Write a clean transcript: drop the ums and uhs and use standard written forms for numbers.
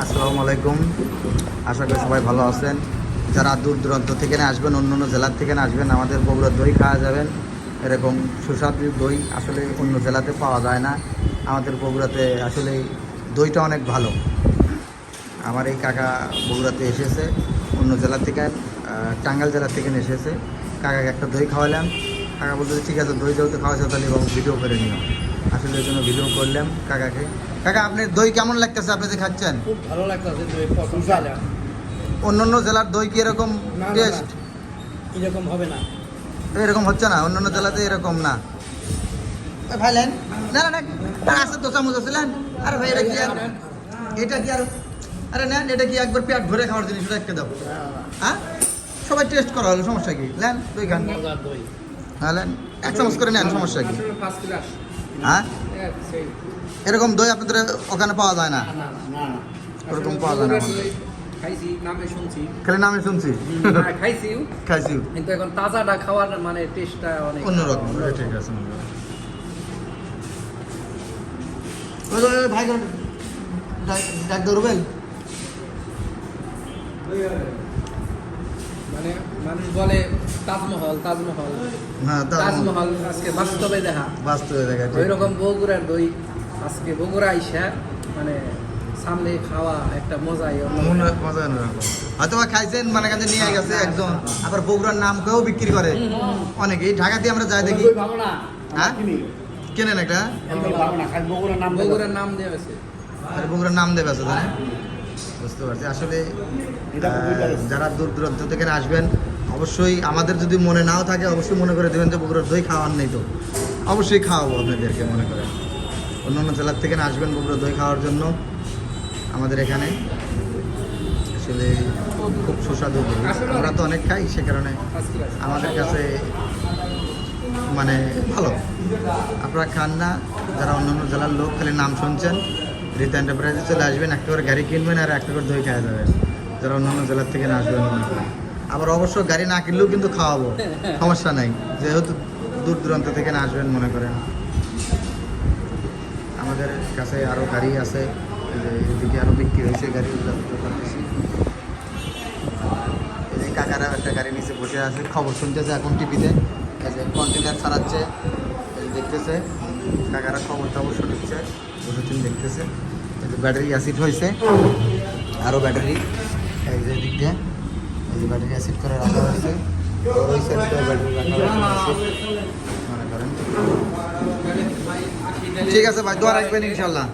আসসালামু আলাইকুম। আশা করি সবাই ভালো আছেন। যারা দূর দূরান্ত থেকে আসবেন, অন্য অন্য জেলার থেকে আসবেন, আমাদের বগুড়ার দই খাওয়া যাবেন। এরকম সুস্বাদু দই আসলে অন্য জেলাতে পাওয়া যায় না। আমাদের বগুড়াতে আসলে দইটা অনেক ভালো। আমার এই কাকা বগুড়াতে এসেছে অন্য জেলা থেকে, টাঙ্গাইল জেলা থেকে এসেছে। কাকাকে একটা দই খাওয়ালাম। কাকা বলতে ঠিক আছে, দই যেহেতু খাওয়াচ্ছে তাহলে এবং ভিডিও করে নিও। আসলে এই জন্য ভিডিও করলাম কাকাকে। কাকা, আপনি দই কেমন লাগতেছে? আপনি যে খাচ্ছেন খুব ভালো লাগতেছে দই পছন্দ। অন্য অন্য জেলার দই কি এরকম টেস্ট? এরকম হবে না, এরকম হচ্ছে না, অন্য অন্য জেলাতে এরকম না। ভাইলেন না না না, আছে তো চামচ আছিলেন। আরে ভাই, এটা কি আর আরে নেন, এটা কি একবার পেট ভরে খাওয়ার জিনিস? ওটা একটা দাও। হ্যাঁ, সবাই টেস্ট করা হলো, সমস্যা কি? নেন দই খান। মজার দই। হ্যাঁ নেন, এক চামচ করে নেন, সমস্যা কি? First class. হ্যাঁ, এরকম দই আপনাদের ওখানে পাওয়া যায় না। না না না, ওরকম পাওয়া যায় না আমাদের। খাইছি, নামে শুনছি। খালি নামে শুনছি। খাইছিও, খাইছি, কিন্তু এখন তাজাটা খাওয়ার মানে টেস্টটা অনেক অন্যরকম। ঠিক আছে, ভাই ডাক ধরবেন। মানে মানুষ বলে তাজমহল তাজমহল হ্যাঁ, তাজমহল আজকে বাস্তবে দেখা। বাস্তবে দেখা ওই রকম বগুড়ার দই আজকে বগুড়া আইসা মানে সামনে খাওয়া একটা মজাই মজা অন্যরকম। হয়তো বা খাইছেন, মানে কাছে নিয়ে গেছে একজন, আবার বগুড়ার নাম কেউ বিক্রি করে অনেকেই। ঢাকাতে আমরা যাই দেখি। হ্যাঁ, কেনেন একটা বগুড়ার নাম দেওয়া হয়েছে। আর বগুড়ার নাম দেবে আছে, তাই বুঝতে পারছি। আসলে যারা দূর দূরান্ত থেকে আসবেন, অবশ্যই আমাদের যদি মনে নাও থাকে, অবশ্যই মনে করে দেবেন যে বগুড়ার দই খাওয়ার নেই, তো অবশ্যই খাওয়াবো আপনাদেরকে। মনে করেন অন্য অন্য জেলার থেকে আসবেন বগুড়ার দই খাওয়ার জন্য আমাদের এখানে। আসলে খুব সুস্বাদু দই, আমরা তো অনেক খাই, সে কারণে আমাদের কাছে মানে ভালো। আপনারা খান না, যারা অন্য অন্য জেলার লোক, খালি নাম শুনছেন, রীতা এন্টারপ্রাইজে চলে আসবেন, একটা করে গাড়ি কিনবেন আর একটা করে দই খাওয়া যাবেন, যারা অন্য অন্য জেলার থেকে আসবেন মনে করেন। আবার অবশ্য গাড়ি না কিনলেও কিন্তু খাওয়াবো, সমস্যা নাই, যেহেতু দূর দূরান্ত থেকে আসবেন মনে করেন। আমাদের কাছে আরও গাড়ি আছে, এদিকে আরও বিক্রি হয়েছে গাড়িগুলো করতেছি। এই কাকারা একটা গাড়ি নিচে বসে আছে, খবর শুনতেছে এখন টিভিতে, এই যে কন্টেনার ছাড়াচ্ছে, দেখতেছে কাকারা, খবর টবর শুনছে, বসেছেন দেখতেছে। এই যে ব্যাটারি অ্যাসিড হয়েছে, আরও ব্যাটারি এই যে দিক দিয়ে, এই যে ব্যাটারি অ্যাসিড করে রাখা হয়েছে, ওই সাইডে ব্যাটারি রাখা হয়েছে মনে করেন। ঠিক আছে ভাই, দোয়া রাখবেন ইনশাল্লাহ।